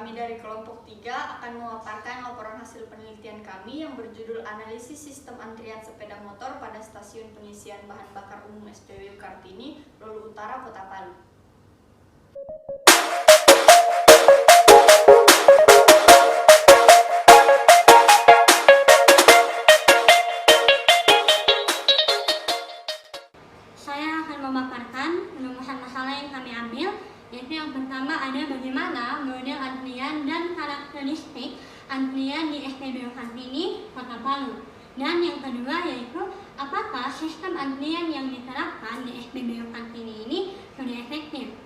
Kami dari kelompok 3 akan memaparkan laporan hasil penelitian kami yang berjudul Analisis Sistem Antrian Sepeda Motor pada Stasiun Pengisian Bahan Bakar Umum SPBU Kartini, Lolu Utara, Kota Palu. Saya akan memaparkan masalah yang kami ambil, yaitu yang pertama ada bagaimana model antrian dan karakteristik antrian di SPBU Kartini, Kota Palu. Dan yang kedua yaitu apakah sistem antrian yang diterapkan di SPBU Kartini ini sudah efektif.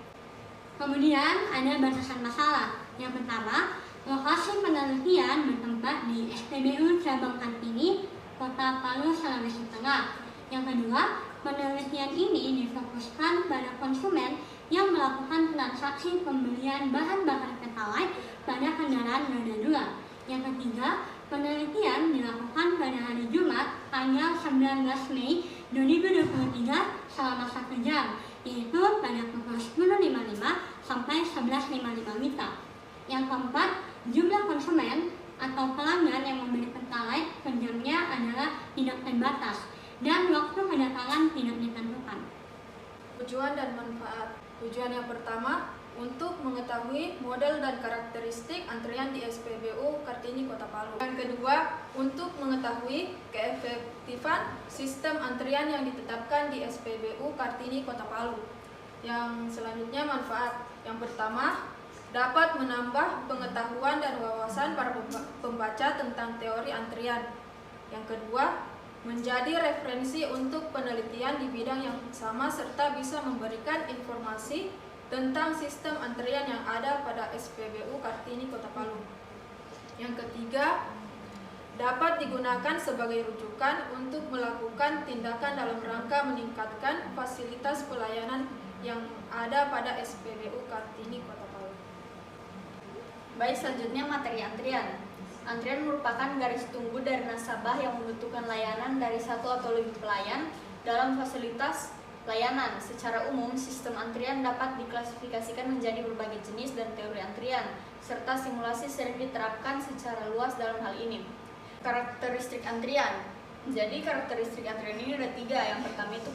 Kemudian ada batasan masalah. Yang pertama, lokasi penelitian bertempat di SPBU Cabang Kartini, Kota Palu, Sulawesi Tengah. Yang kedua, penelitian ini difokuskan pada konsumen yang melakukan transaksi pembelian bahan bakar Pertalite pada kendaraan roda 2. Yang ketiga, penelitian dilakukan pada hari Jumat tanggal 19 Mei 2023 selama 1 jam, yaitu pada pukul 10.55 sampai 11.55 WITA. Yang keempat, jumlah konsumen atau pelanggan yang membeli Pertalite per jamnya adalah tidak terbatas dan waktu kedatangan tidak ditentukan. Tujuan dan manfaat. Tujuan yang pertama, untuk mengetahui model dan karakteristik antrian di SPBU Kartini, Kota Palu. Yang kedua, untuk mengetahui keefektifan sistem antrian yang ditetapkan di SPBU Kartini, Kota Palu. Yang selanjutnya manfaat. Yang pertama, dapat menambah pengetahuan dan wawasan para pembaca tentang teori antrian. Yang kedua, menjadi referensi untuk penelitian di bidang yang sama serta bisa memberikan informasi tentang sistem antrian yang ada pada SPBU Kartini, Kota Palu. Yang ketiga, dapat digunakan sebagai rujukan untuk melakukan tindakan dalam rangka meningkatkan fasilitas pelayanan yang ada pada SPBU Kartini, Kota Palu. Baik, selanjutnya materi antrian. Antrian merupakan garis tunggu dari nasabah yang membutuhkan layanan dari satu atau lebih pelayan dalam fasilitas layanan. Secara umum, sistem antrian dapat diklasifikasikan menjadi berbagai jenis dan teori antrian, serta simulasi sering diterapkan secara luas dalam hal ini. Karakteristik antrian. Jadi karakteristik antrian ini ada 3. Yang pertama itu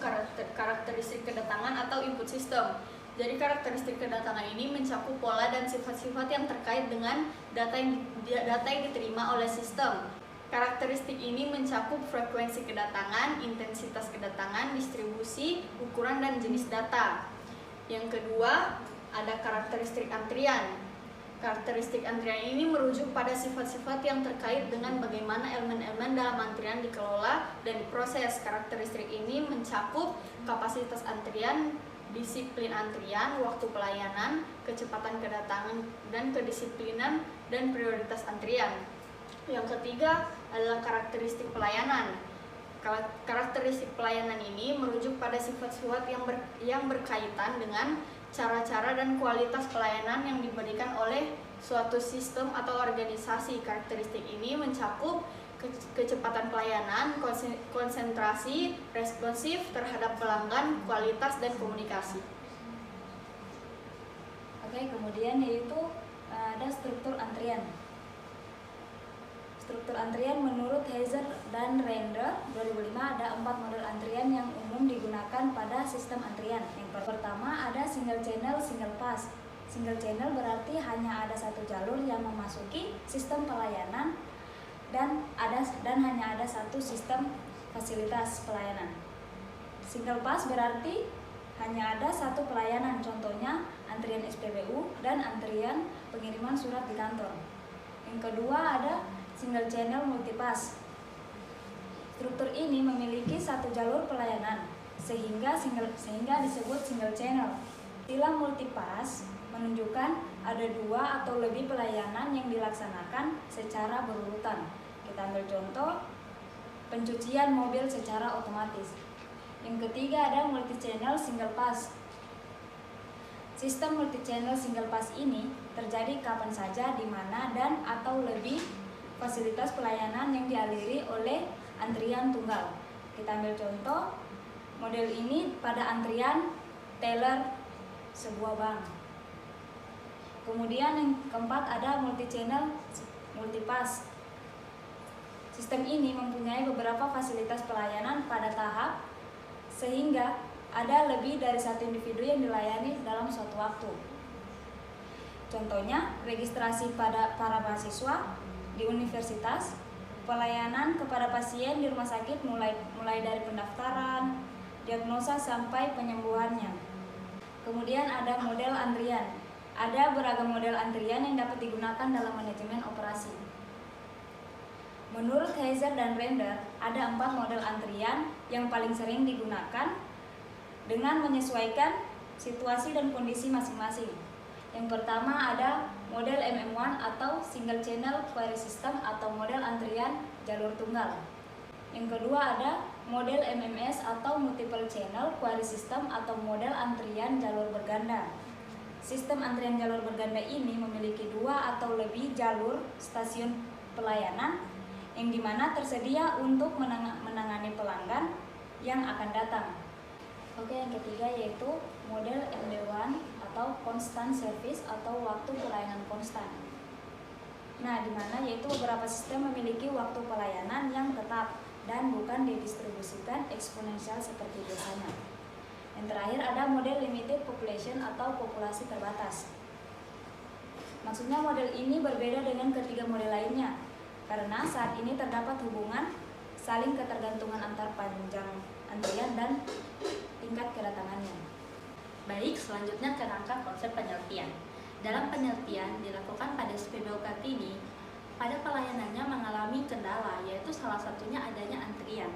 karakteristik kedatangan atau input system. Jadi karakteristik kedatangan ini mencakup pola dan sifat-sifat yang terkait dengan data yang diterima oleh sistem. Karakteristik ini mencakup frekuensi kedatangan, intensitas kedatangan, distribusi, ukuran, dan jenis data. Yang kedua, ada karakteristik antrian. Karakteristik antrian ini merujuk pada sifat-sifat yang terkait dengan bagaimana elemen-elemen dalam antrian dikelola dan diproses. Karakteristik ini mencakup kapasitas antrian, disiplin antrian, waktu pelayanan, kecepatan kedatangan, dan kedisiplinan dan prioritas antrian. Yang ketiga adalah karakteristik pelayanan. Karakteristik pelayanan ini merujuk pada sifat-sifat yang berkaitan dengan cara-cara dan kualitas pelayanan yang diberikan oleh suatu sistem atau organisasi. Karakteristik ini mencakup kecepatan pelayanan, konsentrasi, responsif terhadap pelanggan, kualitas, dan komunikasi. Oke, kemudian yaitu ada struktur antrian. Struktur antrian menurut Heiser dan Reinders 2005 ada 4 model antrian yang umum digunakan pada sistem antrian. Yang pertama ada single channel, single pass. Single channel berarti hanya ada satu jalur yang memasuki sistem pelayanan dan hanya ada satu sistem fasilitas pelayanan. Single pass berarti hanya ada satu pelayanan, contohnya antrian SPBU dan antrian pengiriman surat di kantor. Yang kedua ada single channel multipass. Struktur ini memiliki satu jalur pelayanan sehingga disebut single channel. Istilah multipass menunjukkan ada 2 atau lebih pelayanan yang dilaksanakan secara berurutan. Kita ambil contoh pencucian mobil secara otomatis. Yang ketiga ada multi-channel single pass. Sistem multi-channel single pass ini terjadi kapan saja, di mana dan atau lebih fasilitas pelayanan yang dialiri oleh antrian tunggal. Kita ambil contoh model ini pada antrian teller sebuah bank. Kemudian yang keempat ada multi-channel multipass. Sistem ini mempunyai beberapa fasilitas pelayanan pada tahap sehingga ada lebih dari satu individu yang dilayani dalam suatu waktu. Contohnya, registrasi pada para mahasiswa di universitas, pelayanan kepada pasien di rumah sakit mulai dari pendaftaran, diagnosa sampai penyembuhannya. Kemudian ada model antrian. Ada beragam model antrian yang dapat digunakan dalam manajemen operasi. Menurut Heiser dan Render, ada 4 model antrian yang paling sering digunakan dengan menyesuaikan situasi dan kondisi masing-masing. Yang pertama ada model MM1 atau Single Channel Query System atau model antrian jalur tunggal. Yang kedua ada model MMS atau Multiple Channel Query System atau model antrian jalur berganda. Sistem antrian jalur berganda ini memiliki 2 atau lebih jalur stasiun pelayanan yang dimana tersedia untuk menangani pelanggan yang akan datang. Oke, yang ketiga yaitu model MD1 atau Constant Service atau waktu pelayanan konstan. Nah, dimana yaitu beberapa sistem memiliki waktu pelayanan yang tetap dan bukan didistribusikan eksponensial seperti biasanya. Yang terakhir ada model Limited Population atau populasi terbatas. Maksudnya model ini berbeda dengan ketiga model lainnya karena saat ini terdapat hubungan saling ketergantungan antar panjang antrian dan tingkat kedatangannya. Baik, selanjutnya kerangka konsep penelitian. Dalam penelitian dilakukan pada SPBU Kartini, pada pelayanannya mengalami kendala, yaitu salah satunya adanya antrian.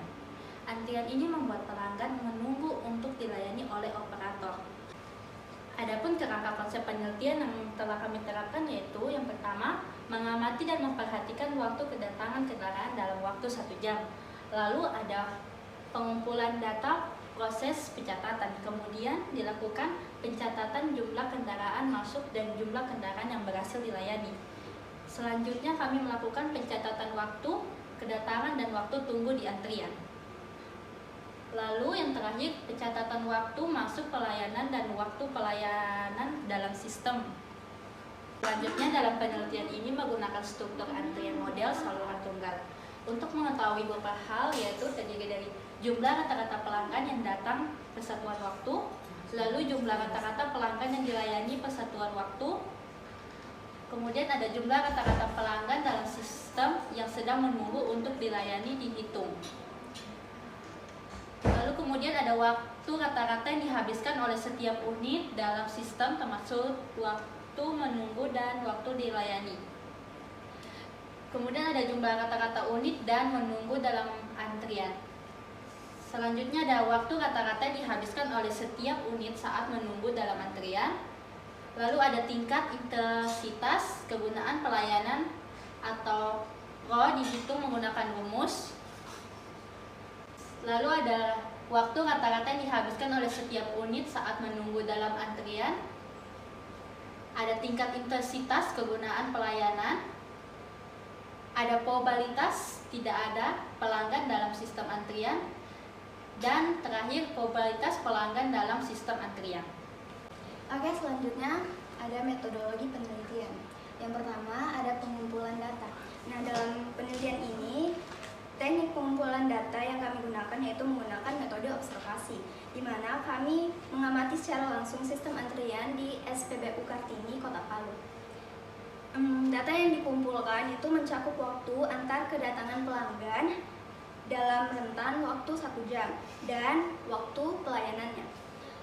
Antrian ini membuat pelanggan menunggu untuk dilayani oleh operator. Adapun kerangka konsep penelitian yang telah kami terapkan yaitu yang pertama, mengamati dan memperhatikan waktu kedatangan kendaraan dalam waktu 1 jam. Lalu ada pengumpulan data proses pencatatan, kemudian dilakukan pencatatan jumlah kendaraan masuk dan jumlah kendaraan yang berhasil dilayani. Selanjutnya kami melakukan pencatatan waktu kedatangan dan waktu tunggu di antrian. Lalu yang terakhir, pencatatan waktu masuk pelayanan dan waktu pelayanan dalam sistem. Selanjutnya dalam penelitian ini menggunakan struktur antrian model saluran tunggal. Untuk mengetahui beberapa hal yaitu terdiri dari jumlah rata-rata pelanggan yang datang per satuan waktu, lalu jumlah rata-rata pelanggan yang dilayani per satuan waktu, kemudian ada jumlah rata-rata pelanggan dalam sistem yang sedang menunggu untuk dilayani dihitung. Lalu kemudian ada waktu rata-rata yang dihabiskan oleh setiap unit dalam sistem termasuk waktu menunggu dan waktu dilayani. Kemudian ada jumlah rata-rata unit dan menunggu dalam antrian. Selanjutnya ada waktu rata-rata yang dihabiskan oleh setiap unit saat menunggu dalam antrian. Lalu ada tingkat intensitas kegunaan pelayanan atau RO dihitung menggunakan rumus. Lalu ada waktu rata-rata yang dihabiskan oleh setiap unit saat menunggu dalam antrian. Ada tingkat intensitas kegunaan pelayanan. Ada probabilitas tidak ada pelanggan dalam sistem antrian. Dan terakhir probabilitas pelanggan dalam sistem antrian. Oke, selanjutnya ada metodologi penelitian. Yang pertama ada pengumpulan data. Nah, dalam penelitian ini teknik pengumpulan data yang kami gunakan yaitu menggunakan metode observasi, di mana kami mengamati secara langsung sistem antrian di SPBU Kartini, Kota Palu. Data yang dikumpulkan itu mencakup waktu antar kedatangan pelanggan dalam rentan waktu 1 jam dan waktu pelayanannya.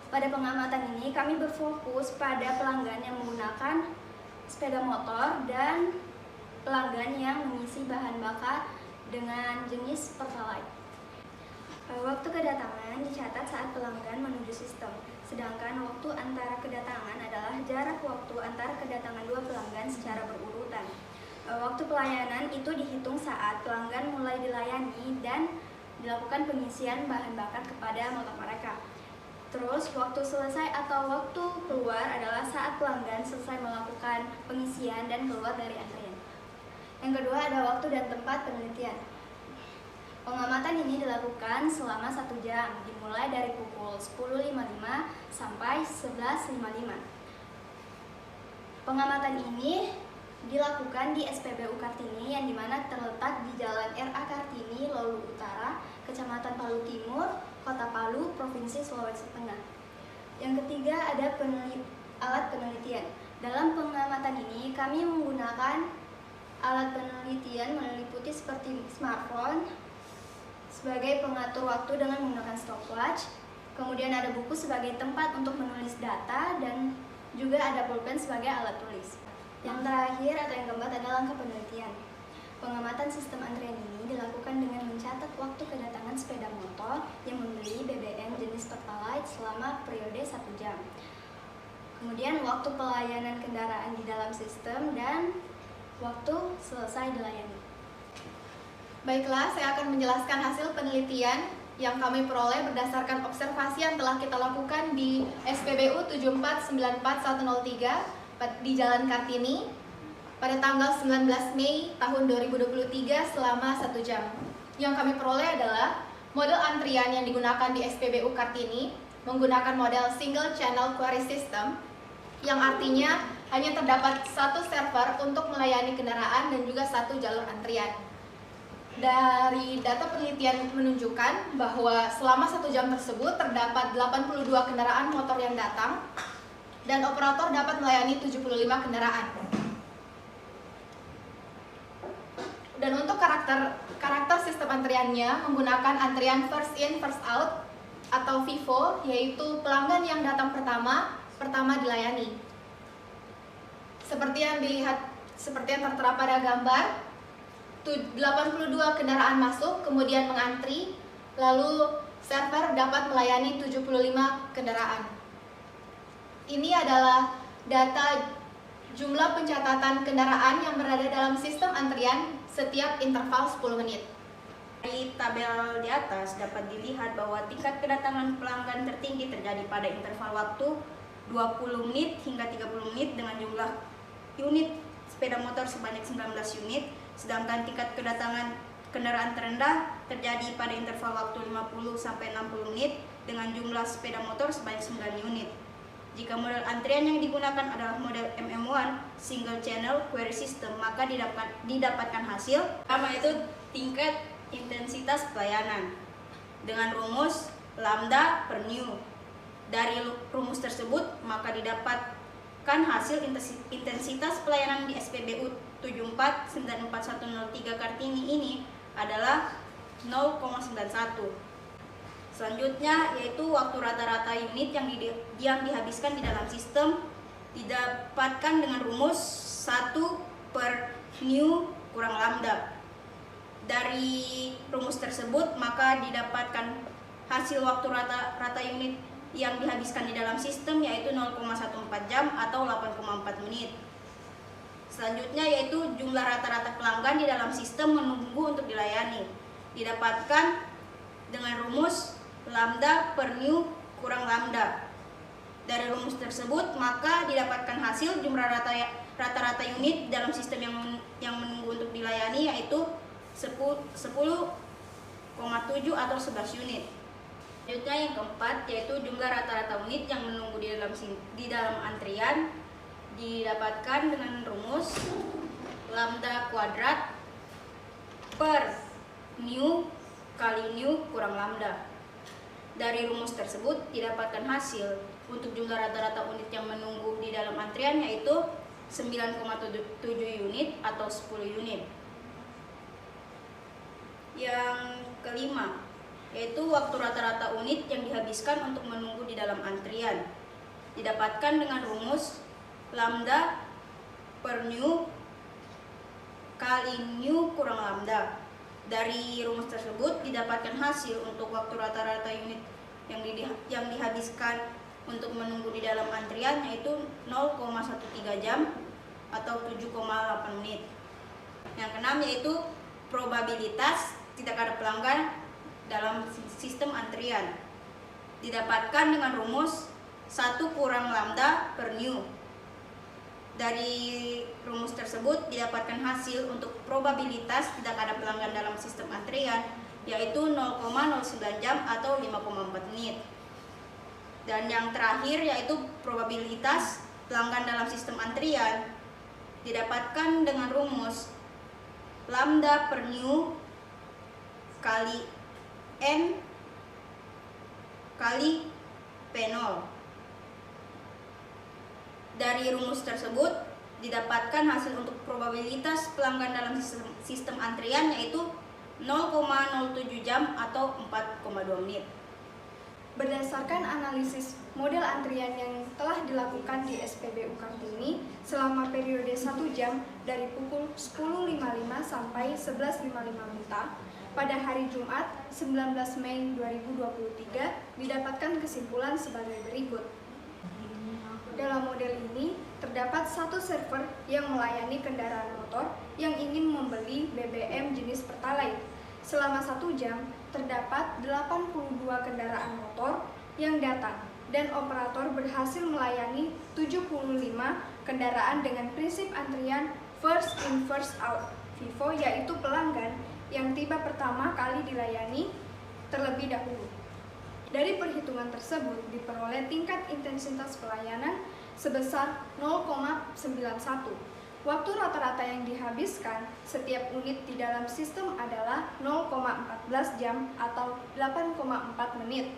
Pada pengamatan ini kami berfokus pada pelanggan yang menggunakan sepeda motor dan pelanggan yang mengisi bahan bakar dengan jenis Pertalite. Waktu kedatangan dicatat saat pelanggan menuju sistem, sedangkan waktu antara kedatangan adalah jarak waktu antara kedatangan 2 pelanggan secara berurutan. Waktu pelayanan itu dihitung saat pelanggan mulai dilayani dan dilakukan pengisian bahan bakar kepada motor mereka. Terus waktu selesai atau waktu keluar adalah saat pelanggan selesai melakukan pengisian dan keluar dari antrian. Yang kedua ada waktu dan tempat penelitian. Pengamatan ini dilakukan selama 1 jam, dimulai dari pukul 10.55 sampai 11.55. Pengamatan ini dilakukan di SPBU Kartini yang dimana terletak di Jalan RA Kartini, Lolu Utara, Kecamatan Palu Timur, Kota Palu, Provinsi Sulawesi Tengah. Yang ketiga ada alat penelitian. Dalam pengamatan ini kami menggunakan alat penelitian meliputi seperti smartphone sebagai pengatur waktu dengan menggunakan stopwatch. Kemudian ada buku sebagai tempat untuk menulis data dan juga ada pulpen sebagai alat tulis. Yang terakhir atau yang keempat adalah langkah penelitian. Pengamatan sistem antrian ini dilakukan dengan mencatat waktu kedatangan sepeda motor yang membeli BBM jenis Pertalite selama periode 1 jam. Kemudian waktu pelayanan kendaraan di dalam sistem dan waktu selesai dilayani. Baiklah, saya akan menjelaskan hasil penelitian yang kami peroleh berdasarkan observasi yang telah kita lakukan di SPBU 7494103 di Jalan Kartini pada tanggal 19 Mei tahun 2023 selama 1 jam. Yang kami peroleh adalah model antrian yang digunakan di SPBU Kartini menggunakan model single channel query system, yang artinya hanya terdapat satu server untuk melayani kendaraan dan juga satu jalur antrian. Dari data penelitian menunjukkan bahwa selama 1 jam tersebut terdapat 82 kendaraan motor yang datang dan operator dapat melayani 75 kendaraan. Dan untuk karakter sistem antriannya menggunakan antrian first in first out atau FIFO, yaitu pelanggan yang datang pertama dilayani. Seperti yang tertera pada gambar, 82 kendaraan masuk, kemudian mengantri, lalu server dapat melayani 75 kendaraan. Ini adalah data jumlah pencatatan kendaraan yang berada dalam sistem antrian setiap interval 10 menit. Dari tabel di atas dapat dilihat bahwa tingkat kedatangan pelanggan tertinggi terjadi pada interval waktu 20 menit hingga 30 menit dengan jumlah unit sepeda motor sebanyak 19 unit. Sedangkan tingkat kedatangan kendaraan terendah terjadi pada interval waktu 50 sampai 60 menit dengan jumlah sepeda motor sebanyak 9 unit. Jika model antrian yang digunakan adalah model MM1 single channel query system, maka didapatkan hasil pertama yaitu tingkat intensitas pelayanan dengan rumus lambda per new. Dari rumus tersebut maka didapatkan hasil intensitas pelayanan di SPBU 7494103 Kartini ini adalah 0,91. Selanjutnya yaitu waktu rata-rata unit yang dihabiskan di dalam sistem didapatkan dengan rumus 1 per new kurang lambda. Dari rumus tersebut maka didapatkan hasil waktu rata unit yang dihabiskan di dalam sistem yaitu 0,14 jam atau 8,4 menit. Selanjutnya yaitu jumlah rata-rata pelanggan di dalam sistem menunggu untuk dilayani. Didapatkan dengan rumus lambda per new kurang lambda. Dari rumus tersebut maka didapatkan hasil jumlah rata-rata unit dalam sistem yang menunggu untuk dilayani yaitu 10,7 atau 11 unit. Selanjutnya yang keempat yaitu jumlah rata-rata unit yang menunggu di dalam antrian didapatkan dengan rumus lambda kuadrat per new kali new kurang lambda. Dari rumus tersebut didapatkan hasil untuk jumlah rata-rata unit yang menunggu di dalam antrian yaitu 9,7 unit atau 10 unit. Yang kelima yaitu waktu rata-rata unit yang dihabiskan untuk menunggu di dalam antrian. Didapatkan dengan rumus lambda per new kali new kurang lambda. Dari rumus tersebut didapatkan hasil untuk waktu rata-rata unit yang dihabiskan untuk menunggu di dalam antrian yaitu 0,13 jam atau 7,8 menit. Yang keenam yaitu probabilitas tidak ada pelanggan dalam sistem antrian. Didapatkan dengan rumus 1 kurang lambda per new. Dari rumus tersebut didapatkan hasil untuk probabilitas tidak ada pelanggan dalam sistem antrian yaitu 0,09 jam atau 5,4 menit. Dan yang terakhir yaitu probabilitas pelanggan dalam sistem antrian didapatkan dengan rumus lambda per new kali N kali P0. Dari rumus tersebut didapatkan hasil untuk probabilitas pelanggan dalam sistem antrian yaitu 0,07 jam atau 4,2 menit. Berdasarkan analisis model antrian yang telah dilakukan di SPBU Kartini selama periode 1 jam dari pukul 10.55 sampai 11.55 WITA, pada hari Jumat 19 Mei 2023 didapatkan kesimpulan sebagai berikut. Dalam model ini terdapat satu server yang melayani kendaraan motor yang ingin membeli BBM jenis Pertalite. Selama 1 jam, terdapat 82 kendaraan motor yang datang dan operator berhasil melayani 75 kendaraan dengan prinsip antrian first in first out FIFO, yaitu pelanggan yang tiba pertama kali dilayani terlebih dahulu. Dari perhitungan tersebut diperoleh tingkat intensitas pelayanan sebesar 0,91. Waktu rata-rata yang dihabiskan setiap unit di dalam sistem adalah 0,14 jam atau 8,4 menit.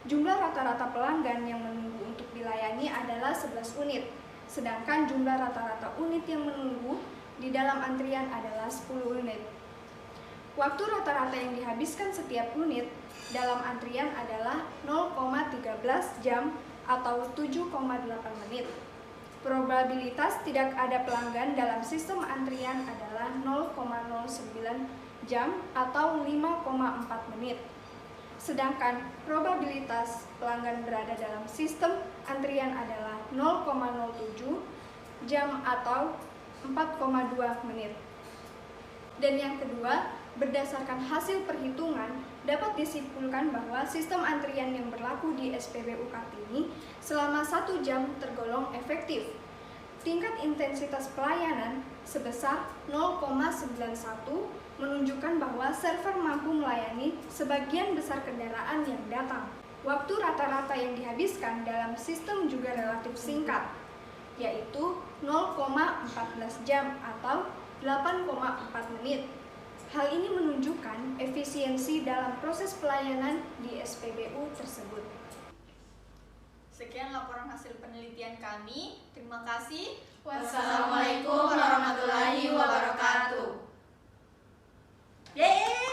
Jumlah rata-rata pelanggan yang menunggu untuk dilayani adalah 11 unit, sedangkan jumlah rata-rata unit yang menunggu di dalam antrian adalah 10 unit. Waktu rata-rata yang dihabiskan setiap unit dalam antrian adalah 0,13 jam atau 7,8 menit. Probabilitas tidak ada pelanggan dalam sistem antrian adalah 0,09 jam atau 5,4 menit. Sedangkan probabilitas pelanggan berada dalam sistem antrian adalah 0,07 jam atau 4,2 menit. Dan yang kedua, berdasarkan hasil perhitungan, dapat disimpulkan bahwa sistem antrian yang berlaku di SPBU Kartini selama 1 jam tergolong efektif. Tingkat intensitas pelayanan sebesar 0,91 menunjukkan bahwa server mampu melayani sebagian besar kendaraan yang datang. Waktu rata-rata yang dihabiskan dalam sistem juga relatif singkat, yaitu 0,14 jam atau 8,4 menit. Hal ini menunjukkan efisiensi dalam proses pelayanan di SPBU tersebut. Sekian laporan hasil penelitian kami. Terima kasih. Wassalamualaikum warahmatullahi wabarakatuh. Yeay!